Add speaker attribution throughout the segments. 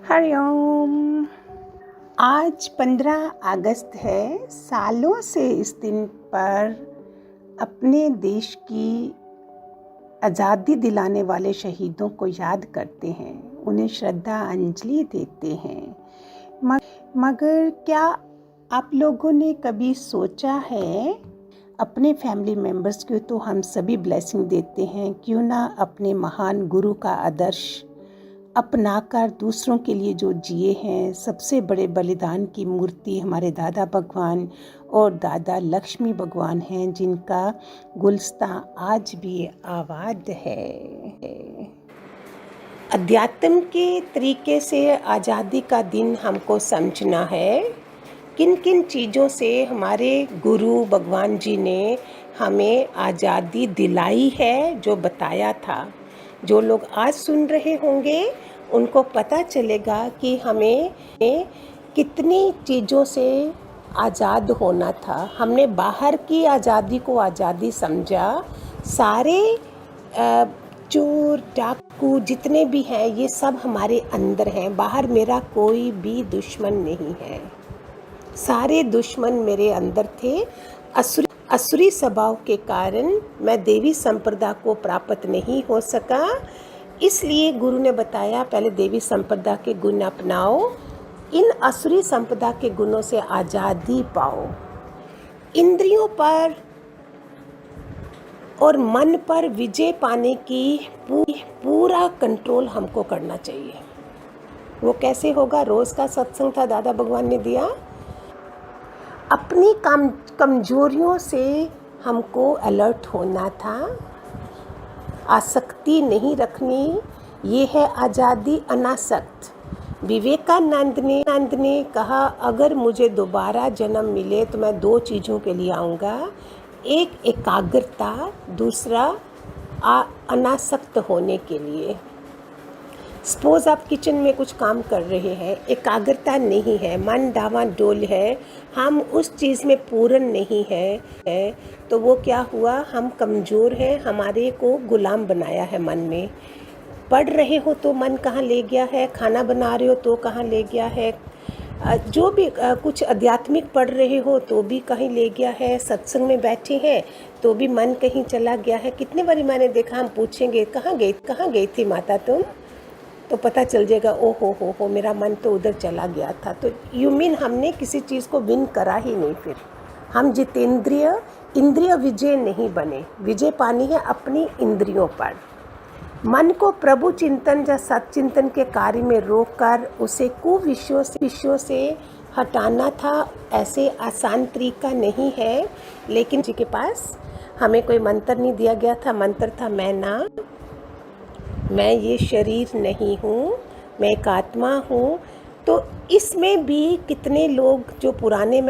Speaker 1: हरिओम। आज 15 अगस्त है। सालों से इस दिन पर अपने देश की आज़ादी दिलाने वाले शहीदों को याद करते हैं, उन्हें श्रद्धांजलि देते हैं। मगर क्या आप लोगों ने कभी सोचा है, अपने फैमिली मेम्बर्स को तो हम सभी ब्लेसिंग देते हैं, क्यों ना अपने महान गुरु का आदर्श अपनाकर दूसरों के लिए जो जिए हैं, सबसे बड़े बलिदान की मूर्ति हमारे दादा भगवान और दादा लक्ष्मी भगवान हैं, जिनका गुलस्तां आज भी आबाद है। अध्यात्म के तरीके से आज़ादी का दिन हमको समझना है। किन किन चीज़ों से हमारे गुरु भगवान जी ने हमें आज़ादी दिलाई है, जो बताया था। जो लोग आज सुन रहे होंगे उनको पता चलेगा कि हमें कितनी चीज़ों से आज़ाद होना था। हमने बाहर की आज़ादी को आज़ादी समझा। सारे चोर डाकू जितने भी हैं, ये सब हमारे अंदर हैं। बाहर मेरा कोई भी दुश्मन नहीं है, सारे दुश्मन मेरे अंदर थे। असुरी स्वभाव के कारण मैं देवी संप्रदा को प्राप्त नहीं हो सका, इसलिए गुरु ने बताया पहले देवी संप्रदा के गुण अपनाओ, इन असुरी संपदा के गुणों से आज़ादी पाओ। इंद्रियों पर और मन पर विजय पाने की पूरा कंट्रोल हमको करना चाहिए। वो कैसे होगा? रोज़ का सत्संग था, दादा भगवान ने दिया। अपनी कमजोरियों से हमको अलर्ट होना था, आसक्ति नहीं रखनी। ये है आज़ादी, अनासक्त। विवेकानंद ने कहा, अगर मुझे दोबारा जन्म मिले तो मैं 2 चीज़ों के लिए आऊँगा, एक एकाग्रता, दूसरा अनासक्त होने के लिए। सपोज आप किचन में कुछ काम कर रहे हैं, एकाग्रता नहीं है, मन डावाडोल है, हम उस चीज़ में पूर्ण नहीं है, तो वो क्या हुआ? हम कमज़ोर हैं, हमारे को गुलाम बनाया है मन में। पढ़ रहे हो तो मन कहाँ ले गया है, खाना बना रहे हो तो कहाँ ले गया है, जो भी कुछ आध्यात्मिक पढ़ रहे हो तो भी कहीं ले गया है, सत्संग में बैठे हैं तो भी मन कहीं चला गया है। कितने बारी मैंने देखा, हम पूछेंगे कहाँ गई थी माता तुम, तो पता चल जाएगा ओ हो मेरा मन तो उधर चला गया था। तो यू मीन हमने किसी चीज़ को विन करा ही नहीं। फिर हम जितेंद्रिय, इंद्रिय विजय नहीं बने। विजय पानी है अपनी इंद्रियों पर। मन को प्रभु चिंतन या सत्चिंतन के कार्य में रोककर उसे कुविषयों से हटाना था। ऐसे आसान तरीका नहीं है, लेकिन जी के पास हमें कोई मंत्र नहीं दिया गया था। मंत्र था मैं ये शरीर नहीं हूँ, मैं एक आत्मा हूँ। तो इसमें भी कितने लोग जो पुराने,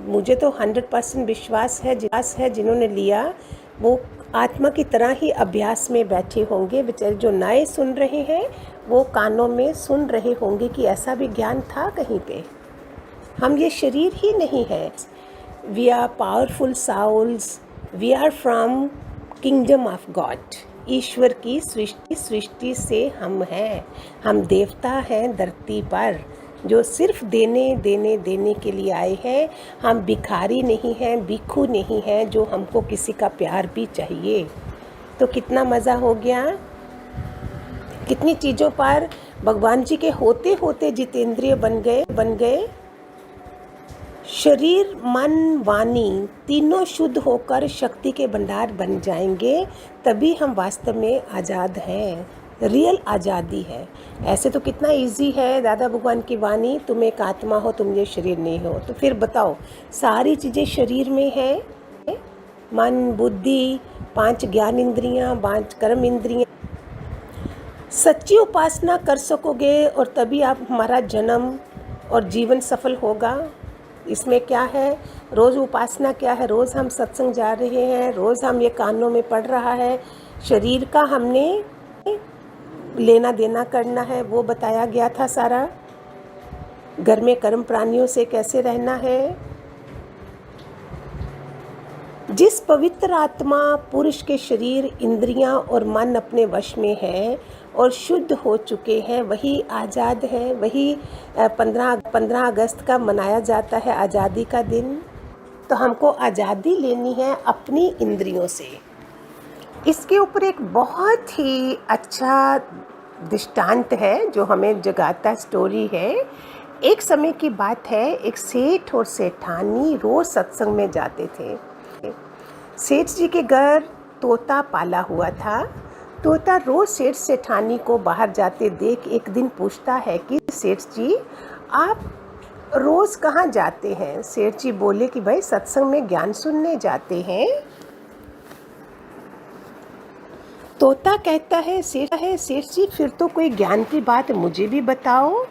Speaker 1: मुझे तो 100% विश्वास है जिन्होंने लिया, वो आत्मा की तरह ही अभ्यास में बैठे होंगे। बेचारे जो नए सुन रहे हैं वो कानों में सुन रहे होंगे कि ऐसा भी ज्ञान था कहीं पे। हम ये शरीर ही नहीं है। We are powerful souls, we are from kingdom of God. ईश्वर की सृष्टि से हम हैं। हम देवता हैं धरती पर, जो सिर्फ देने के लिए आए हैं। हम भिखारी नहीं हैं, भिक्षु नहीं हैं, जो हमको किसी का प्यार भी चाहिए। तो कितना मज़ा हो गया। कितनी चीज़ों पर भगवान जी के होते होते जितेंद्रिय बन गए। शरीर, मन, वाणी तीनों शुद्ध होकर शक्ति के भंडार बन जाएंगे, तभी हम वास्तव में आज़ाद हैं। रियल आज़ादी है। ऐसे तो कितना इजी है दादा भगवान की वाणी, तुम एक आत्मा हो, तुम ये शरीर नहीं हो। तो फिर बताओ, सारी चीज़ें शरीर में है। मन, बुद्धि, 5 ज्ञान इंद्रियाँ, 5 कर्म इंद्रियाँ। सच्ची उपासना कर सकोगे और तभी आप हमारा जन्म और जीवन सफल होगा। इसमें क्या है? रोज़ उपासना क्या है? रोज़ हम सत्संग जा रहे हैं, रोज़ हम ये कानों में पढ़ रहा है। शरीर का हमने लेना देना करना है, वो बताया गया था सारा। घर में कर्म प्राणियों से कैसे रहना है। जिस पवित्र आत्मा पुरुष के शरीर, इंद्रियां और मन अपने वश में है और शुद्ध हो चुके हैं, वही आज़ाद हैं। वही 15 अगस्त का मनाया जाता है आज़ादी का दिन। तो हमको आज़ादी लेनी है अपनी इंद्रियों से। इसके ऊपर एक बहुत ही अच्छा दृष्टांत है जो हमें जगाता स्टोरी है। एक समय की बात है, एक सेठ और सेठानी रोज़ सत्संग में जाते थे। सेठ जी के घर तोता पाला हुआ था। तोता रोज़ सेठ सेठानी को बाहर जाते देख एक दिन पूछता है कि सेठ जी, आप रोज़ कहाँ जाते हैं? सेठ जी बोले कि भाई सत्संग में ज्ञान सुनने जाते हैं। तोता कहता है सेठ जी, फिर तो कोई ज्ञान की बात मुझे भी बताओ।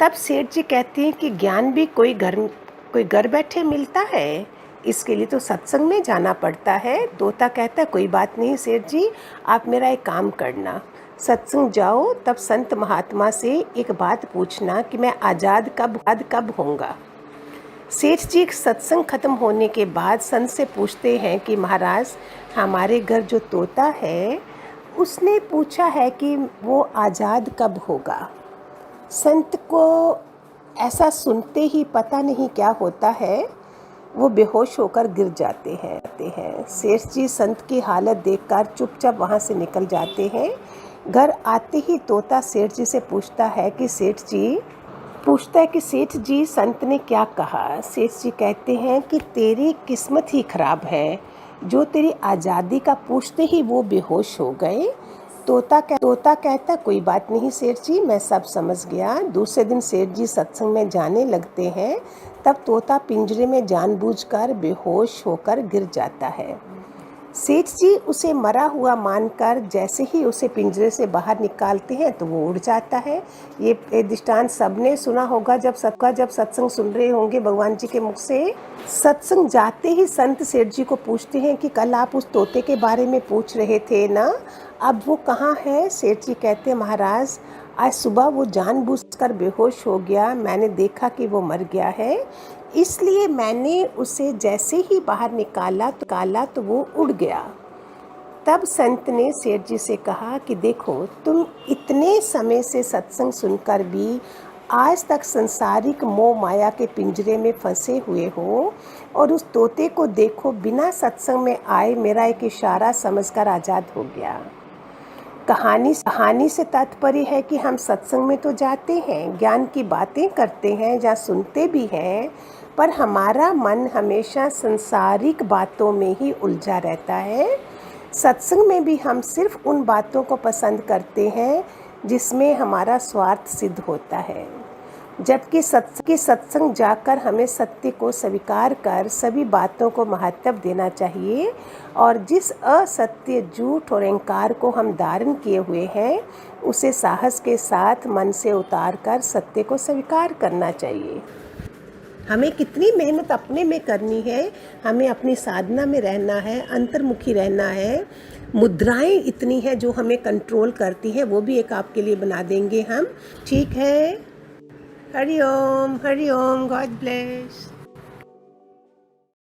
Speaker 1: तब सेठ जी कहते हैं कि ज्ञान भी कोई घर बैठे मिलता है, इसके लिए तो सत्संग में जाना पड़ता है। तोता कहता है कोई बात नहीं सेठ जी, आप मेरा एक काम करना, सत्संग जाओ, तब संत महात्मा से एक बात पूछना कि मैं आज़ाद कब होऊंगा। सेठ जी सत्संग खत्म होने के बाद संत से पूछते हैं कि महाराज, हमारे घर जो तोता है उसने पूछा है कि वो आज़ाद कब होगा। संत को ऐसा सुनते ही पता नहीं क्या होता है, वो बेहोश होकर गिर जाते हैं। सेठ जी संत की हालत देखकर चुपचाप वहाँ से निकल जाते हैं। घर आते ही तोता सेठ जी से पूछता है कि सेठ जी संत ने क्या कहा। सेठ जी कहते हैं कि तेरी किस्मत ही खराब है, जो तेरी आज़ादी का पूछते ही वो बेहोश हो गए। तोता कहता कोई बात नहीं सेठ जी, मैं सब समझ गया। दूसरे दिन सेठ जी सत्संग में जाने लगते हैं, तब तोता पिंजरे में जानबूझकर बेहोश होकर गिर जाता है। सेठ जी उसे मरा हुआ मानकर जैसे ही उसे पिंजरे से बाहर निकालते हैं तो वो उड़ जाता है। ये दृष्टांत सबने सुना होगा जब सत्संग सुन रहे होंगे भगवान जी के मुख से। सत्संग जाते ही संत सेठ जी को पूछते हैं कि कल आप उस तोते के बारे में पूछ रहे थे ना, अब वो कहाँ है? सेठ जी कहते हैं महाराज, आज सुबह वो जानबूझकर बेहोश हो गया, मैंने देखा कि वो मर गया है, इसलिए मैंने उसे जैसे ही बाहर निकाला तो वो उड़ गया। तब संत ने सेठ जी से कहा कि देखो, तुम इतने समय से सत्संग सुनकर भी आज तक संसारिक मोह माया के पिंजरे में फंसे हुए हो, और उस तोते को देखो बिना सत्संग में आए मेरा एक इशारा समझकर आज़ाद हो गया। कहानी से तात्पर्य है कि हम सत्संग में तो जाते हैं, ज्ञान की बातें करते हैं, जहाँ सुनते भी हैं, पर हमारा मन हमेशा संसारिक बातों में ही उलझा रहता है। सत्संग में भी हम सिर्फ उन बातों को पसंद करते हैं जिसमें हमारा स्वार्थ सिद्ध होता है, जबकि सत्संग जाकर हमें सत्य को स्वीकार कर सभी बातों को महत्व देना चाहिए, और जिस असत्य, झूठ और अहंकार को हम धारण किए हुए हैं उसे साहस के साथ मन से उतार कर सत्य को स्वीकार करना चाहिए। हमें कितनी मेहनत अपने में करनी है, हमें अपनी साधना में रहना है, अंतर्मुखी रहना है। मुद्राएं इतनी है जो हमें कंट्रोल करती है, वो भी एक आपके लिए बना देंगे हम। ठीक है, हरि ओम, गॉड ब्लेस।